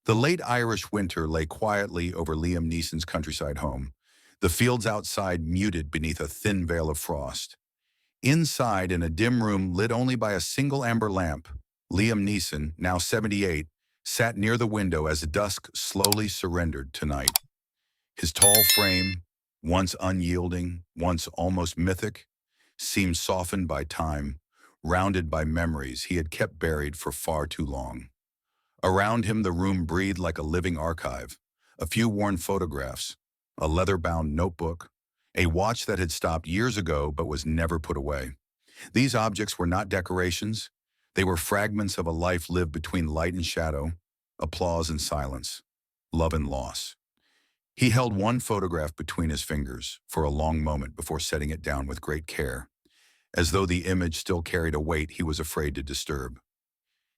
The late Irish winter lay quietly over Liam Neeson's countryside home, the fields outside muted beneath a thin veil of frost. Inside, in a dim room lit only by a single amber lamp, Liam Neeson, now 78, sat near the window as dusk slowly surrendered to night. His tall frame, once unyielding, once almost mythic, seemed softened by time, rounded by memories he had kept buried for far too long. Around him the room breathed like a living archive, a few worn photographs, a leather-bound notebook, a watch that had stopped years ago but was never put away. These objects were not decorations. They were fragments of a life lived between light and shadow, applause and silence, love and loss. He held one photograph between his fingers for a long moment before setting it down with great care, as though the image still carried a weight he was afraid to disturb.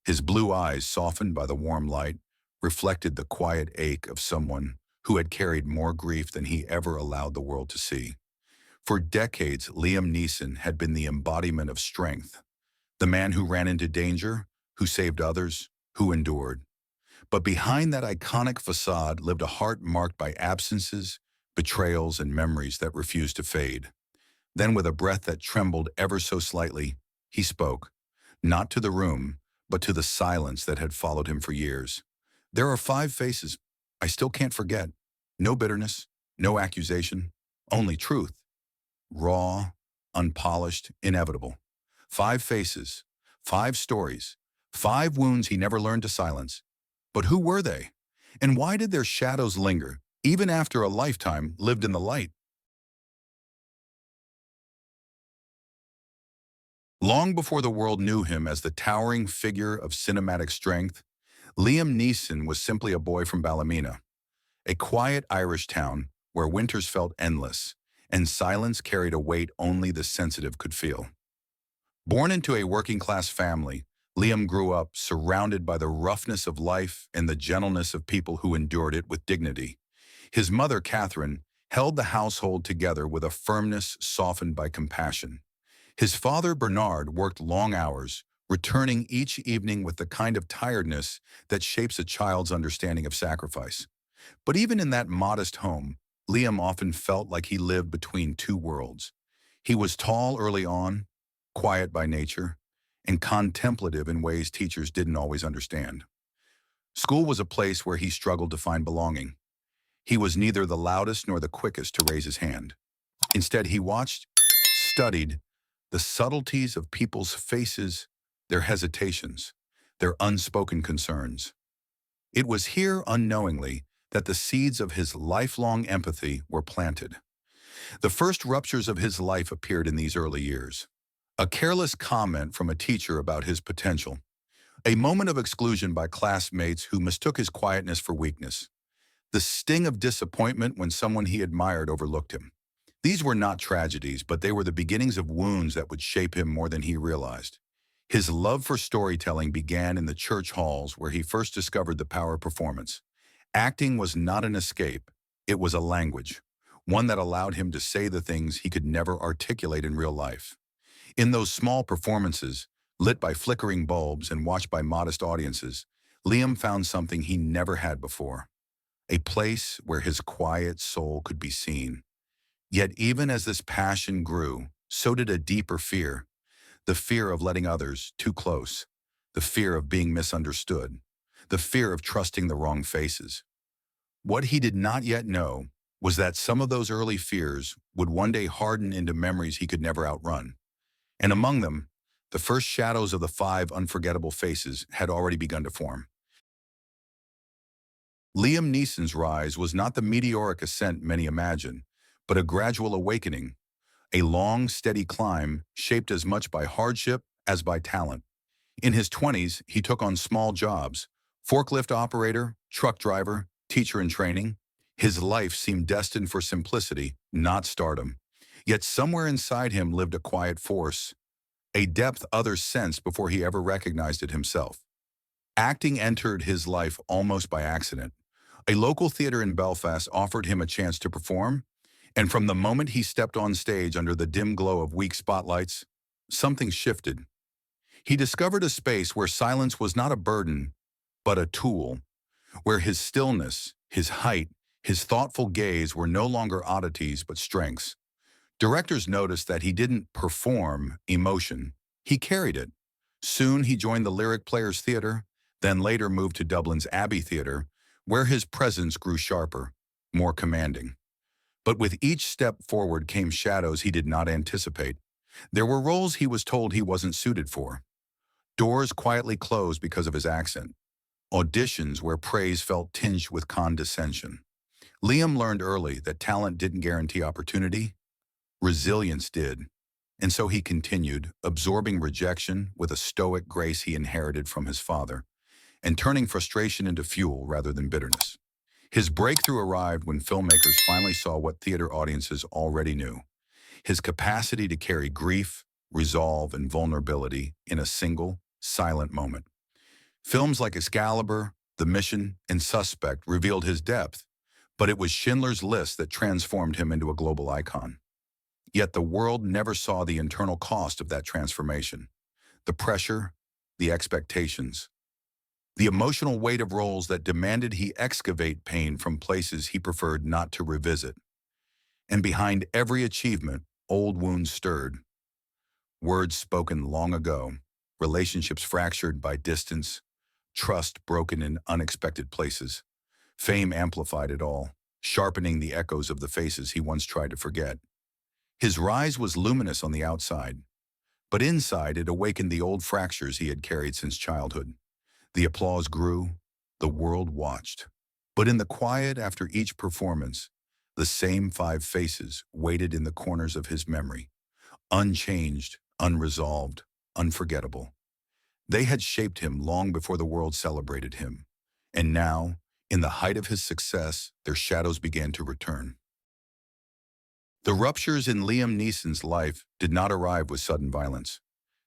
His blue eyes, softened by the warm light, reflected the quiet ache of someone who had carried more grief than he ever allowed the world to see. For decades, Liam Neeson had been the embodiment of strength, the man who ran into danger, who saved others, who endured. But behind that iconic facade lived a heart marked by absences, betrayals, and memories that refused to fade. Then, with a breath that trembled ever so slightly, he spoke, not to the room, but to the silence that had followed him for years. There are 5 faces I still can't forget. No bitterness, no accusation, only truth. Raw, unpolished, inevitable. 5 faces, 5 stories, 5 wounds he never learned to silence. But who were they? And why did their shadows linger, even after a lifetime lived in the light? Long before the world knew him as the towering figure of cinematic strength, Liam Neeson was simply a boy from Ballymena, a quiet Irish town where winters felt endless and silence carried a weight only the sensitive could feel. Born into a working-class family, Liam grew up surrounded by the roughness of life and the gentleness of people who endured it with dignity. His mother, Catherine, held the household together with a firmness softened by compassion. His father, Bernard, worked long hours, returning each evening with the kind of tiredness that shapes a child's understanding of sacrifice. But even in that modest home, Liam often felt like he lived between two worlds. He was tall early on, quiet by nature, and contemplative in ways teachers didn't always understand. School was a place where he struggled to find belonging. He was neither the loudest nor the quickest to raise his hand. Instead, he watched, studied, the subtleties of people's faces, their hesitations, their unspoken concerns. It was here, unknowingly, that the seeds of his lifelong empathy were planted. The first ruptures of his life appeared in these early years. A careless comment from a teacher about his potential. A moment of exclusion by classmates who mistook his quietness for weakness. The sting of disappointment when someone he admired overlooked him. These were not tragedies, but they were the beginnings of wounds that would shape him more than he realized. His love for storytelling began in the church halls where he first discovered the power of performance. Acting was not an escape, it was a language, one that allowed him to say the things he could never articulate in real life. In those small performances, lit by flickering bulbs and watched by modest audiences, Liam found something he never had before. A place where his quiet soul could be seen. Yet even as this passion grew, so did a deeper fear. The fear of letting others too close. The fear of being misunderstood. The fear of trusting the wrong faces. What he did not yet know was that some of those early fears would one day harden into memories he could never outrun. And among them, the first shadows of the 5 unforgettable faces had already begun to form. Liam Neeson's rise was not the meteoric ascent many imagine, but a gradual awakening, a long, steady climb shaped as much by hardship as by talent. In his 20s, he took on small jobs, forklift operator, truck driver, teacher in training. His life seemed destined for simplicity, not stardom. Yet somewhere inside him lived a quiet force, a depth others sensed before he ever recognized it himself. Acting entered his life almost by accident. A local theater in Belfast offered him a chance to perform, and from the moment he stepped on stage under the dim glow of weak spotlights, something shifted. He discovered a space where silence was not a burden, but a tool. where his stillness, his height, his thoughtful gaze were no longer oddities but strengths. Directors noticed that he didn't perform emotion, he carried it. Soon he joined the Lyric Players Theatre, then later moved to Dublin's Abbey Theatre, where his presence grew sharper, more commanding. But with each step forward came shadows he did not anticipate. There were roles he was told he wasn't suited for. Doors quietly closed because of his accent. Auditions where praise felt tinged with condescension. Liam learned early that talent didn't guarantee opportunity, resilience did. And so he continued, absorbing rejection with a stoic grace he inherited from his father, and turning frustration into fuel rather than bitterness. His breakthrough arrived when filmmakers finally saw what theater audiences already knew: his capacity to carry grief, resolve, and vulnerability in a single, silent moment. Films like Excalibur, The Mission, and Suspect revealed his depth, but it was Schindler's List that transformed him into a global icon. Yet the world never saw the internal cost of that transformation: the pressure, the expectations, the emotional weight of roles that demanded he excavate pain from places he preferred not to revisit. And behind every achievement, old wounds stirred, words spoken long ago, relationships fractured by distance, trust broken in unexpected places. Fame amplified it all, sharpening the echoes of the faces he once tried to forget. His rise was luminous on the outside, but inside it awakened the old fractures he had carried since childhood. The applause grew, the world watched. But in the quiet after each performance, the same five faces waited in the corners of his memory, unchanged, unresolved, unforgettable. They had shaped him long before the world celebrated him. And now, in the height of his success, their shadows began to return. The ruptures in Liam Neeson's life did not arrive with sudden violence.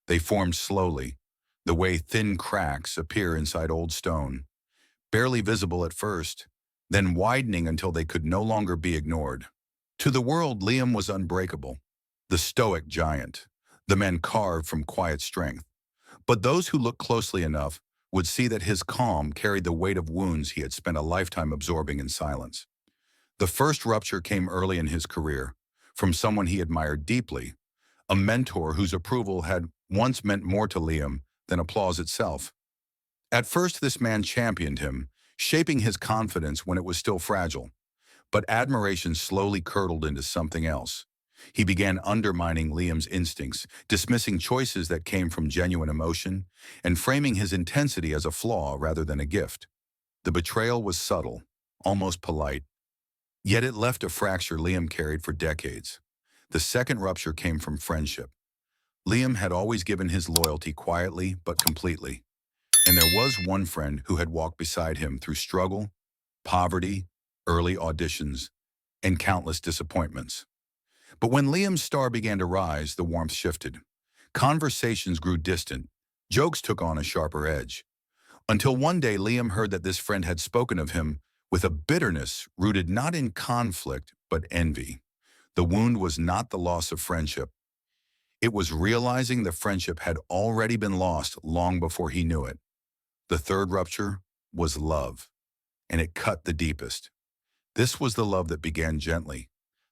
They formed slowly, the way thin cracks appear inside old stone, barely visible at first, then widening until they could no longer be ignored. To the world, Liam was unbreakable, the stoic giant, the man carved from quiet strength. But those who looked closely enough would see that his calm carried the weight of wounds he had spent a lifetime absorbing in silence. The first rupture came early in his career, from someone he admired deeply, a mentor whose approval had once meant more to Liam than applause itself. At first, this man championed him, shaping his confidence when it was still fragile. But admiration slowly curdled into something else. He began undermining Liam's instincts, dismissing choices that came from genuine emotion, and framing his intensity as a flaw rather than a gift. The betrayal was subtle, almost polite, yet it left a fracture Liam carried for decades. The second rupture came from friendship. Liam had always given his loyalty quietly but completely. And there was one friend who had walked beside him through struggle, poverty, early auditions, and countless disappointments. But when Liam's star began to rise, the warmth shifted. Conversations grew distant. Jokes took on a sharper edge. Until one day Liam heard that this friend had spoken of him with a bitterness rooted not in conflict, but envy. The wound was not the loss of friendship. It was realizing the friendship had already been lost long before he knew it. The third rupture was love, and it cut the deepest. This was the love that began gently,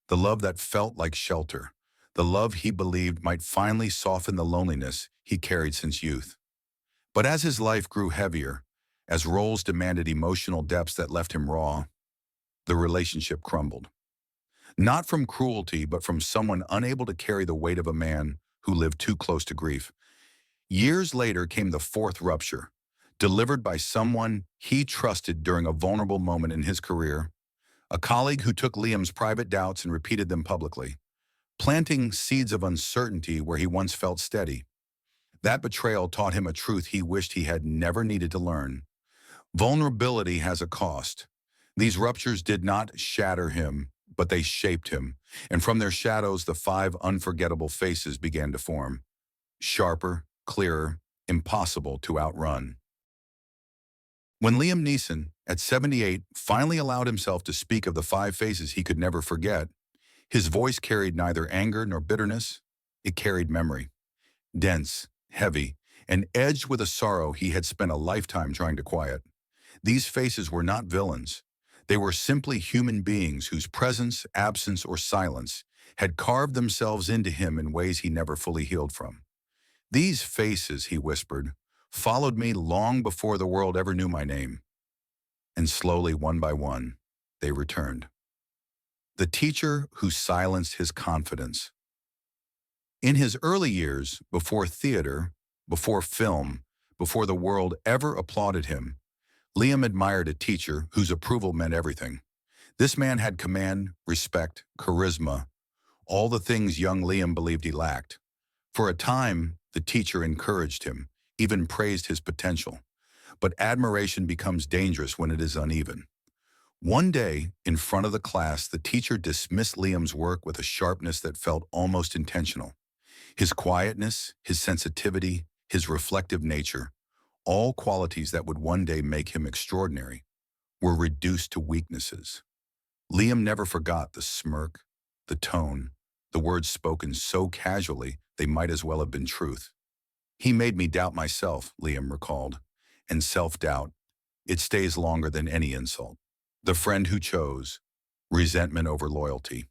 the love that felt like shelter, the love he believed might finally soften the loneliness he carried since youth. But as his life grew heavier, as roles demanded emotional depths that left him raw, the relationship crumbled. Not from cruelty, but from someone unable to carry the weight of a man who lived too close to grief. Years later came the fourth rupture, delivered by someone he trusted during a vulnerable moment in his career, a colleague who took Liam's private doubts and repeated them publicly, planting seeds of uncertainty where he once felt steady. That betrayal taught him a truth he wished he had never needed to learn. Vulnerability has a cost. These ruptures did not shatter him, but they shaped him, and from their shadows the five unforgettable faces began to form. Sharper, clearer, impossible to outrun. When Liam Neeson, at 78, finally allowed himself to speak of the five faces he could never forget, his voice carried neither anger nor bitterness. It carried memory, dense, heavy, and edged with a sorrow he had spent a lifetime trying to quiet. These faces were not villains. They were simply human beings whose presence, absence, or silence had carved themselves into him in ways he never fully healed from. These faces, he whispered, followed me long before the world ever knew my name. And slowly, one by one, they returned. The teacher who silenced his confidence. In his early years, before theater, before film, before the world ever applauded him, Liam admired a teacher whose approval meant everything. This man had command, respect, charisma, all the things young Liam believed he lacked. For a time, the teacher encouraged him, even praised his potential. But admiration becomes dangerous when it is uneven. One day, in front of the class, the teacher dismissed Liam's work with a sharpness that felt almost intentional. His quietness, his sensitivity, his reflective nature, all qualities that would one day make him extraordinary, were reduced to weaknesses. Liam never forgot the smirk, the tone, the words spoken so casually they might as well have been truth. He made me doubt myself, Liam recalled, and self-doubt, it stays longer than any insult. The friend who chose, resentment over loyalty.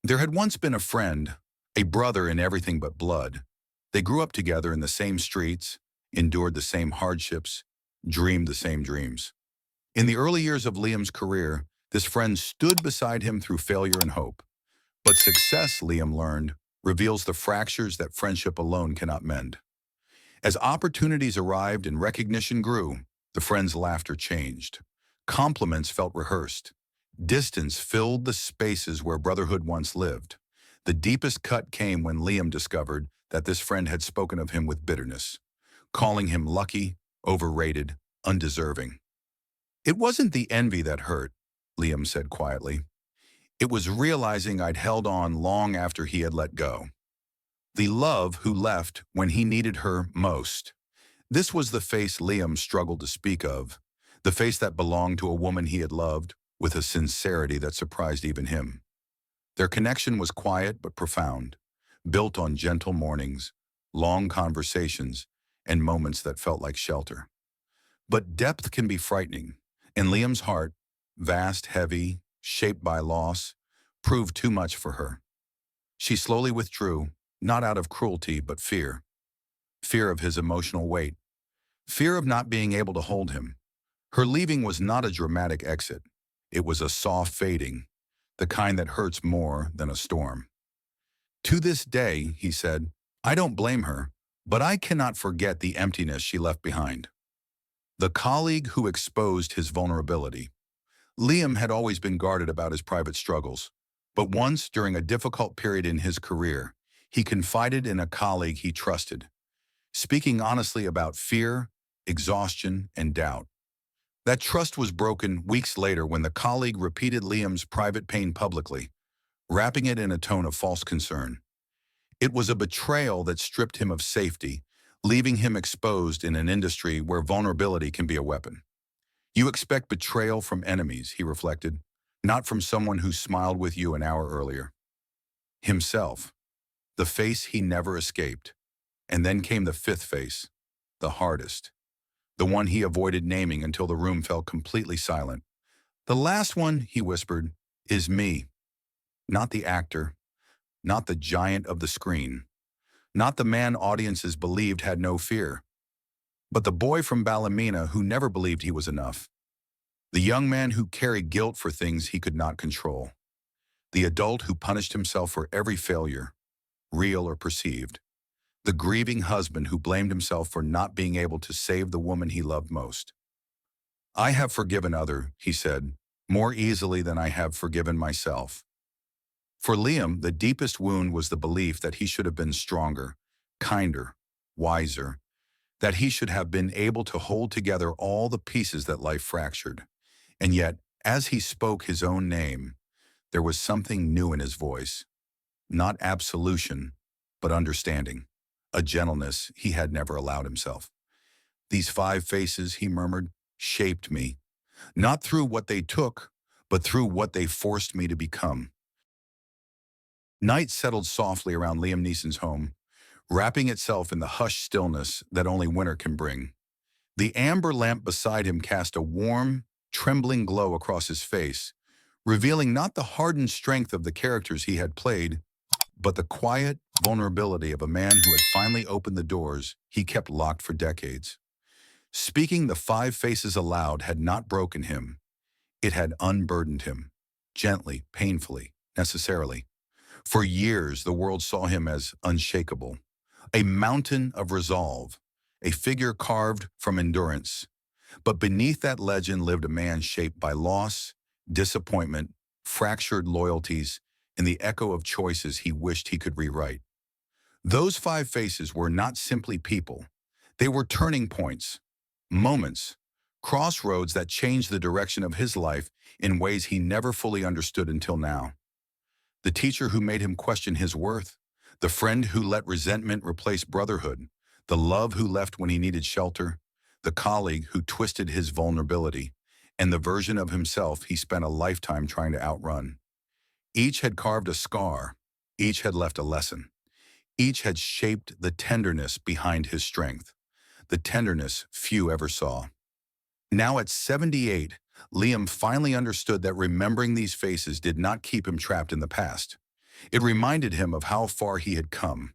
There had once been a friend, a brother in everything but blood. They grew up together in the same streets, endured the same hardships, dreamed the same dreams. In the early years of Liam's career, this friend stood beside him through failure and hope. But success, Liam learned, reveals the fractures that friendship alone cannot mend. As opportunities arrived and recognition grew, the friend's laughter changed. Compliments felt rehearsed. Distance filled the spaces where brotherhood once lived. The deepest cut came when Liam discovered that this friend had spoken of him with bitterness, calling him lucky, overrated, undeserving. It wasn't the envy that hurt, Liam said quietly. It was realizing I'd held on long after he had let go. The love who left when he needed her most. This was the face Liam struggled to speak of, the face that belonged to a woman he had loved with a sincerity that surprised even him. Their connection was quiet but profound, built on gentle mornings, long conversations, and moments that felt like shelter. But depth can be frightening, and Liam's heart, vast, heavy, shaped by loss, proved too much for her. She slowly withdrew, not out of cruelty but fear. Fear of his emotional weight. Fear of not being able to hold him. Her leaving was not a dramatic exit. It was a soft fading, the kind that hurts more than a storm. To this day, he said, I don't blame her, but I cannot forget the emptiness she left behind. The colleague who exposed his vulnerability. Liam had always been guarded about his private struggles, but once, during a difficult period in his career, he confided in a colleague he trusted, speaking honestly about fear, exhaustion, and doubt. That trust was broken weeks later when the colleague repeated Liam's private pain publicly, wrapping it in a tone of false concern. It was a betrayal that stripped him of safety, leaving him exposed in an industry where vulnerability can be a weapon. You expect betrayal from enemies, he reflected, not from someone who smiled with you an hour earlier. Himself, the face he never escaped. And then came the fifth face, the hardest, the one he avoided naming until the room fell completely silent. The last one, he whispered, is me. Not the actor, not the giant of the screen, not the man audiences believed had no fear, but the boy from Ballymena who never believed he was enough. The young man who carried guilt for things he could not control. The adult who punished himself for every failure, real or perceived. The grieving husband who blamed himself for not being able to save the woman he loved most. I have forgiven others, he said, more easily than I have forgiven myself. For Liam, the deepest wound was the belief that he should have been stronger, kinder, wiser, that he should have been able to hold together all the pieces that life fractured. And yet, as he spoke his own name, there was something new in his voice. Not absolution, but understanding. A gentleness he had never allowed himself. These five faces, he murmured, shaped me, not through what they took, but through what they forced me to become. Night settled softly around Liam Neeson's home, wrapping itself in the hushed stillness that only winter can bring. The amber lamp beside him cast a warm, trembling glow across his face, revealing not the hardened strength of the characters he had played, but the quiet vulnerability of a man who had finally opened the doors he kept locked for decades. Speaking the five faces aloud had not broken him. It had unburdened him, gently, painfully, necessarily. For years, the world saw him as unshakable, a mountain of resolve, a figure carved from endurance. But beneath that legend lived a man shaped by loss, disappointment, fractured loyalties, and the echo of choices he wished he could rewrite. Those five faces were not simply people. They were turning points, moments, crossroads that changed the direction of his life in ways he never fully understood until now. The teacher who made him question his worth, the friend who let resentment replace brotherhood, the love who left when he needed shelter, the colleague who twisted his vulnerability, and the version of himself he spent a lifetime trying to outrun. Each had carved a scar, each had left a lesson, each had shaped the tenderness behind his strength, the tenderness few ever saw. Now at 78, Liam finally understood that remembering these faces did not keep him trapped in the past. It reminded him of how far he had come.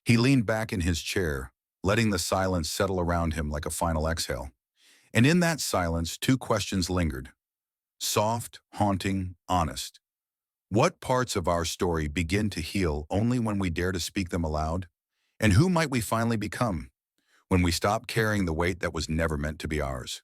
He leaned back in his chair, letting the silence settle around him like a final exhale. And in that silence, two questions lingered. Soft, haunting, honest. What parts of our story begin to heal only when we dare to speak them aloud? And who might we finally become when we stop carrying the weight that was never meant to be ours?